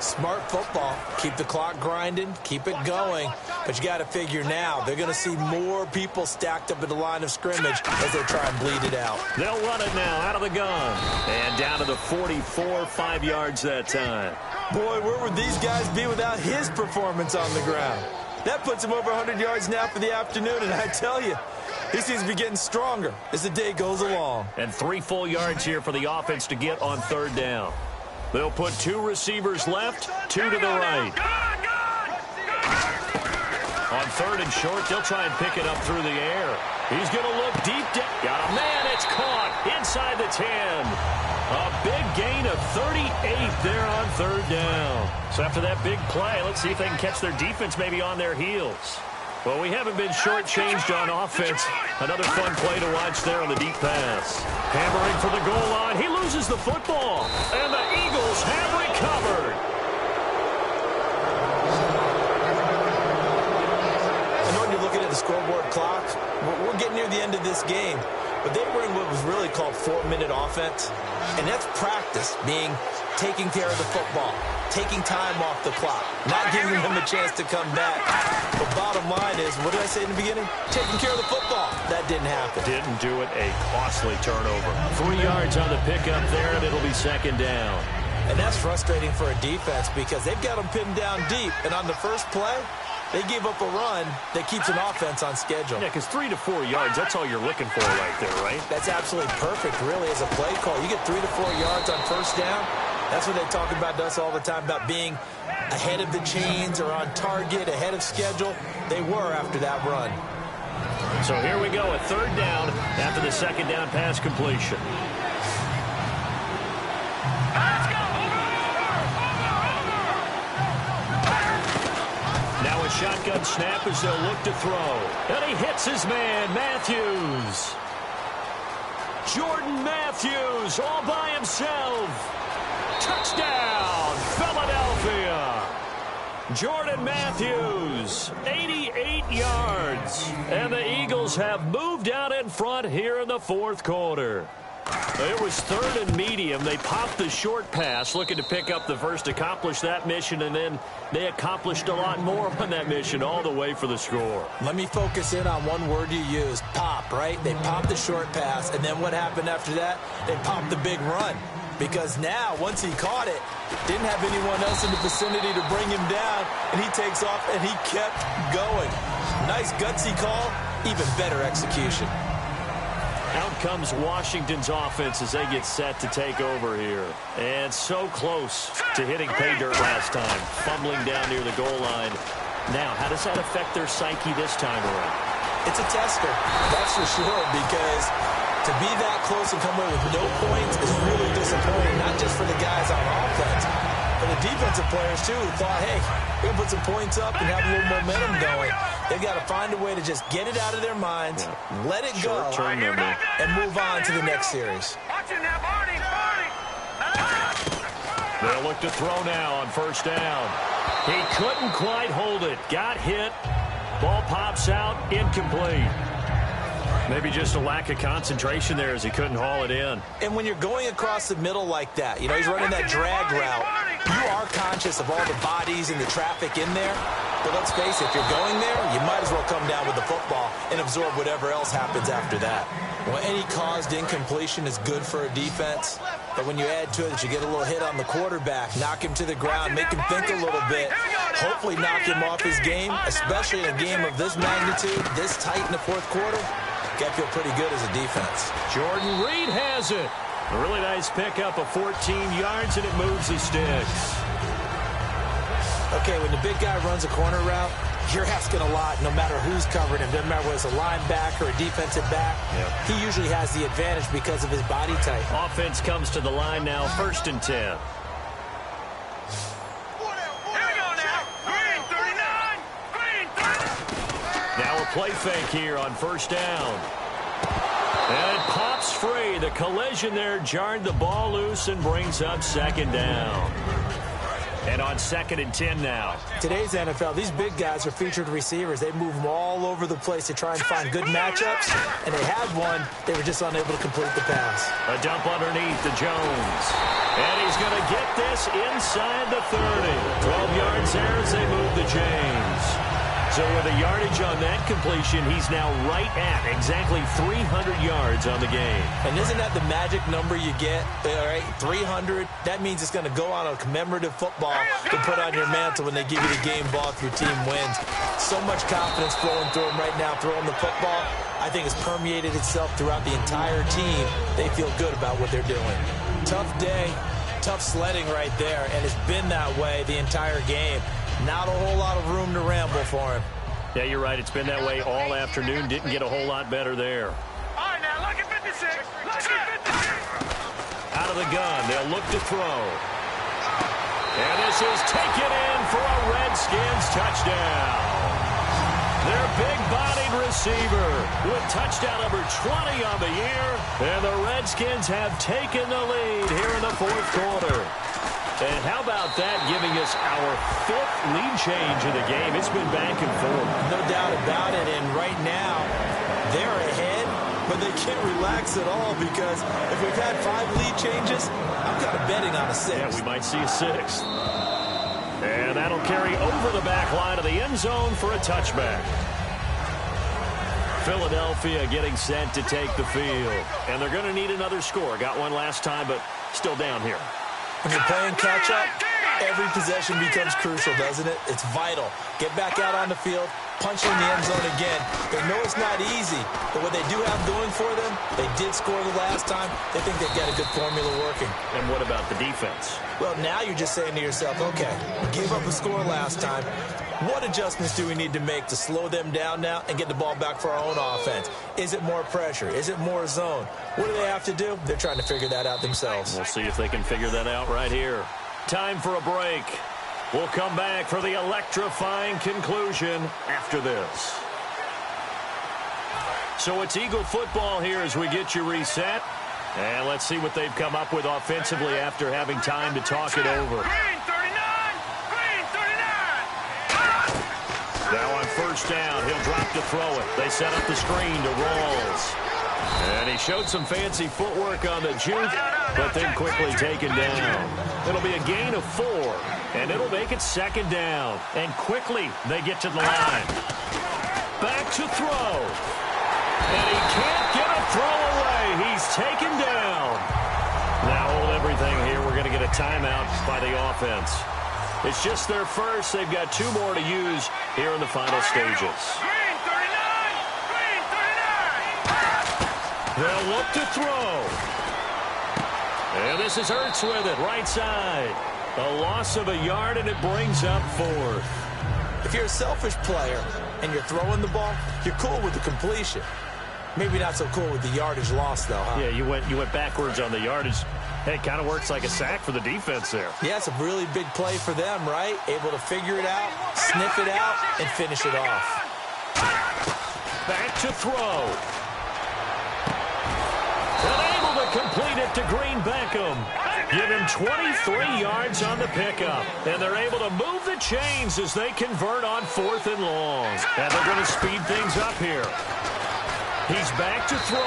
S3: Smart football. Keep the clock grinding. Keep it going. But you got to figure now, they're going to see more people stacked up at the line of scrimmage as they try and bleed it out.
S2: They'll run it now out of the gun. And down to the 44, 5 yards that time.
S3: Boy, where would these guys be without his performance on the ground? That puts him over 100 yards now for the afternoon, and I tell you, he seems to be getting stronger as the day goes along.
S2: And 3 full yards here for the offense to get on 3rd down. They'll put 2 receivers left, 2 to the right. On 3rd and short, they'll try and pick it up through the air. He's going to look deep down. Got a man. It's caught inside the 10. A big gain of 38 there on 3rd down. So after that big play, let's see if they can catch their defense maybe on their heels. Well, we haven't been shortchanged on offense. Another fun play to watch there on the deep pass. Hammering for the goal line. He loses the football. And the Eagles have recovered.
S3: I know when you're looking at the scoreboard clock, we're getting near the end of this game. But they were in what was really called 4-minute offense. And that's practice, being taking care of the football, taking time off the clock, not giving them a chance to come back. But bottom line is, what did I say in the beginning? Taking care of the football. That didn't happen.
S2: Didn't do it. A costly turnover. 3 yards on the pickup there, and it'll be 2nd down.
S3: And that's frustrating for a defense because they've got them pinned down deep. And on the first play, they gave up a run that keeps an offense on schedule.
S2: Yeah, because 3 to 4 yards, that's all you're looking for right there, right?
S3: That's absolutely perfect, really, as a play call. You get 3 to 4 yards on 1st down. That's what they talk about to us all the time, about being ahead of the chains or on target, ahead of schedule. They were after that run.
S2: So here we go, a 3rd down after the 2nd down pass completion. Now a shotgun snap as they'll look to throw. And he hits his man, Matthews. Jordan Matthews all by himself. Touchdown, Philadelphia. Jordan Matthews, 88 yards. And the Eagles have moved out in front here in the 4th quarter. It was 3rd and medium. They popped the short pass, looking to pick up the first, accomplish that mission, and then they accomplished a lot more on that mission all the way for the score.
S3: Let me focus in on one word you used, pop, right? They popped the short pass, and then what happened after that? They popped the big run. Because now, once he caught it, didn't have anyone else in the vicinity to bring him down, and he takes off, and he kept going. Nice gutsy call, even better execution.
S2: Out comes Washington's offense as they get set to take over here. And so close to hitting pay dirt last time, fumbling down near the goal line. Now, how does that affect their psyche this time around?
S3: It's a tester, that's for sure, because to be that close and come away with no points is really disappointing, not just for the guys on offense, but the defensive players, too, who thought, hey, we're going to put some points up and have a little momentum going. They've got to find a way to just get it out of their minds, let it go, and move on to the next series.
S2: They'll look to throw now on 1st down. He couldn't quite hold it. Got hit. Ball pops out. Incomplete. Maybe just a lack of concentration there as he couldn't haul it in.
S3: And when you're going across the middle like that, you know, he's running that drag route, you are conscious of all the bodies and the traffic in there. But let's face it, if you're going there, you might as well come down with the football and absorb whatever else happens after that. Well, any caused incompletion is good for a defense. But when you add to it that you get a little hit on the quarterback, knock him to the ground, make him think a little bit, hopefully knock him off his game, especially in a game of this magnitude, this tight in the 4th quarter, got to feel pretty good as a defense.
S2: Jordan Reed has it. A really nice pickup of 14 yards, and it moves the sticks.
S3: Okay, when the big guy runs a corner route, you're asking a lot no matter who's covering him. Doesn't matter whether it's a linebacker or a defensive back. Yep. He usually has the advantage because of his body type.
S2: Offense comes to the line now, 1st and 10.
S4: Here we go now. Green 39. Green 30.
S2: Now a play fake here on 1st down. And it pops free. The collision there jarred the ball loose and brings up 2nd down. And on 2nd and 10 now.
S3: Today's NFL, these big guys are featured receivers. They move them all over the place to try and find good matchups. And they had one. They were just unable to complete the pass.
S2: A dump underneath to Jones. And he's going to get this inside the 30. 12 yards there as they move the chains. So with a yardage on that completion, he's now right at exactly 300 yards on the game.
S3: And isn't that the magic number you get? All right, 300. That means it's going to go on a commemorative football to put on your mantle when they give you the game ball if your team wins. So much confidence flowing through them right now, throwing the football. I think it's permeated itself throughout the entire team. They feel good about what they're doing. Tough day, tough sledding right there, and it's been that way the entire game. Not a whole lot of room to ramble for him.
S2: Yeah, you're right. It's been that way all afternoon. Didn't get a whole lot better there.
S4: All right, now look at 56. Look at 56.
S2: Out of the gun, they'll look to throw. And this is taken in for a Redskins touchdown. Their big-bodied receiver with touchdown number 20 on the year. And the Redskins have taken the lead here in the fourth quarter. And how about that, giving us our fifth lead change in the game? It's been back and forth.
S3: No doubt about it. And right now, they're ahead, but they can't relax at all because if we've had 5 lead changes, I'm kind of betting on a 6th.
S2: Yeah, we might see a 6th. And that'll carry over the back line of the end zone for a touchback. Philadelphia getting set to take the field. And they're going to need another score. Got one last time, but still down here.
S3: When you're playing catch-up, every possession becomes crucial, doesn't it? It's vital. Get back out on the field, punch in the end zone again. They know it's not easy, but what they do have going for them, they did score the last time. They think they've got a good formula working.
S2: And what about the defense?
S3: Well, now you're just saying to yourself, okay, we gave up a score last time. What adjustments do we need to make to slow them down now and get the ball back for our own offense? Is it more pressure? Is it more zone? What do they have to do? They're trying to figure that out themselves.
S2: We'll see if they can figure that out right here. Time for a break. We'll come back for the electrifying conclusion after this. So it's Eagle football here as we get you reset. And let's see what they've come up with offensively after having time to talk it over.
S4: Green 39. Green 39.
S2: Now on first down, he'll drop to throw it. They set up the screen to Rawls. And he showed some fancy footwork on the juke, but then quickly taken down. It'll be a gain of 4, and it'll make it second down. And quickly they get to the line. Back to throw. And he can't get a throw away. He's taken down. Now hold everything here. We're going to get a timeout by the offense. It's just their first. They've got 2 more to use here in the final stages.
S4: Green 39. Green 39.
S2: They'll look to throw. And this is Ertz with it, right side. A loss of a yard, and it brings up 4th.
S3: If you're a selfish player and you're throwing the ball, you're cool with the completion. Maybe not so cool with the yardage loss, though, huh?
S2: Yeah, you went backwards on the yardage. Hey, it kind of works like a sack for the defense there.
S3: Yeah, it's a really big play for them, right? Able to figure it out, sniff it out, and finish it off.
S2: Back to throw. Unable to complete it to Green Beckham. Give him 23 yards on the pickup. And they're able to move the chains as they convert on 4th and long. And they're going to speed things up here. He's back to throw.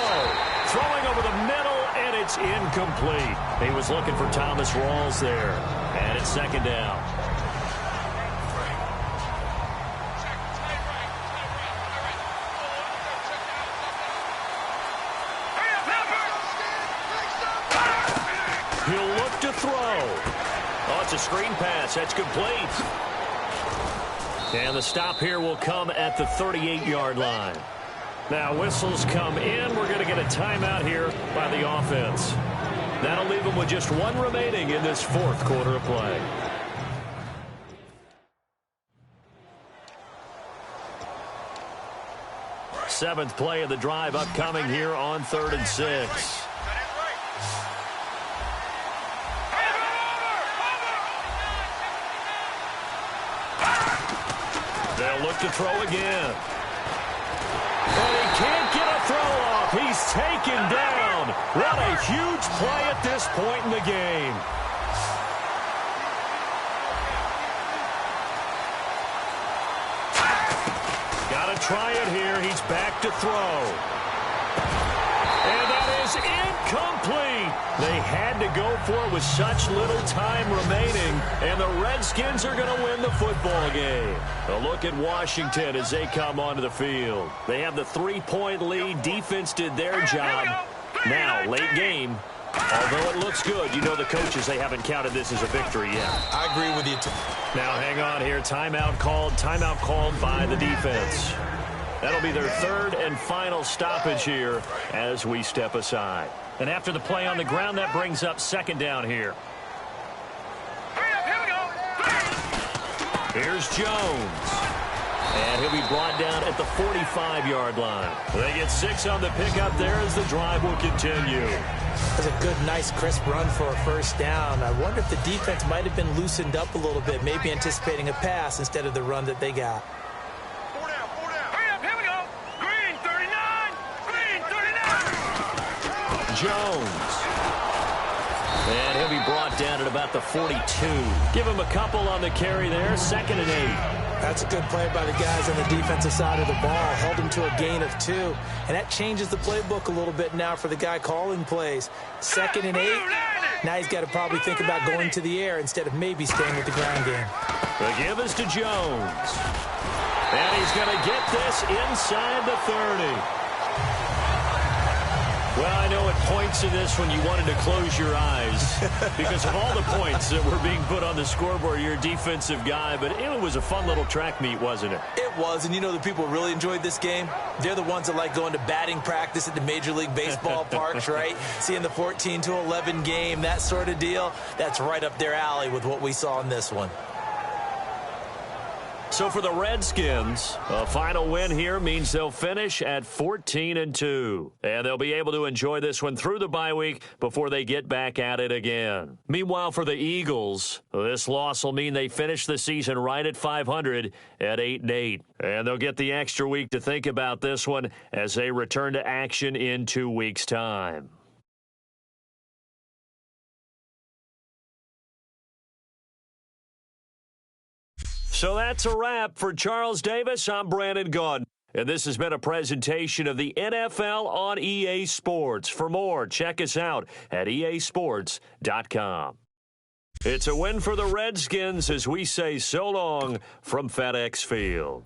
S2: Throwing over the middle, and it's incomplete. He was looking for Thomas Rawls there. And it's second down. He'll look to throw. Oh, it's a screen pass. That's complete. And the stop here will come at the 38-yard line. Now whistles come in. We're going to get a timeout here by the offense. That'll leave them with just 1 remaining in this 4th quarter of play. Seventh play of the drive upcoming here on 3rd and 6. They'll look to throw again. And he can't get a throw off. He's taken down. What a huge play at this point in the game. Got to try it here. He's back to throw. And that is incomplete. They had to go for it with such little time remaining, and the Redskins are going to win the football game. A look at Washington as they come onto the field. They have the 3-point lead. Defense did their job. Now, late game, although it looks good, you know the coaches, they haven't counted this as a victory yet.
S3: I agree with you.
S2: Now, hang on here. Timeout called by the defense. That'll be their 3rd and final stoppage here as we step aside. And after the play on the ground, that brings up second down here.
S4: Here we go.
S2: Here's Jones. And he'll be brought down at the 45-yard line. They get 6 on the pickup there as the drive will continue.
S3: That's a good, nice, crisp run for a first down. I wonder if the defense might have been loosened up a little bit, maybe anticipating a pass instead of the run that they got.
S4: 4 down. Hurry up, here we go. Green 39. Green 39.
S2: Jones. And he'll be brought down at about the 42. Give him a couple on the carry there, 2nd and 8.
S3: That's a good play by the guys on the defensive side of the ball. Held him to a gain of 2. And that changes the playbook a little bit now for the guy calling plays. 2nd and 8. Now he's got to probably think about going to the air instead of maybe staying with the ground game.
S2: The give is to Jones. And he's going to get this inside the 30. Well, I know at points in this when you wanted to close your eyes because of all the points that were being put on the scoreboard. You're a defensive guy, but it was a fun little track meet, wasn't it?
S3: It was, and you know the people really enjoyed this game? They're the ones that like going to batting practice at the Major League Baseball parks, right? Seeing the 14-11 game, that sort of deal. That's right up their alley with what we saw in this one.
S2: So for the Redskins, a final win here means they'll finish at 14-2. And they'll be able to enjoy this one through the bye week before they get back at it again. Meanwhile, for the Eagles, this loss will mean they finish the season right at 500 at 8-8. And they'll get the extra week to think about this one as they return to action in 2 weeks' time. So that's a wrap. For Charles Davis, I'm Brandon Gaudin. And this has been a presentation of the NFL on EA Sports. For more, check us out at easports.com. It's a win for the Redskins as we say so long from FedEx Field.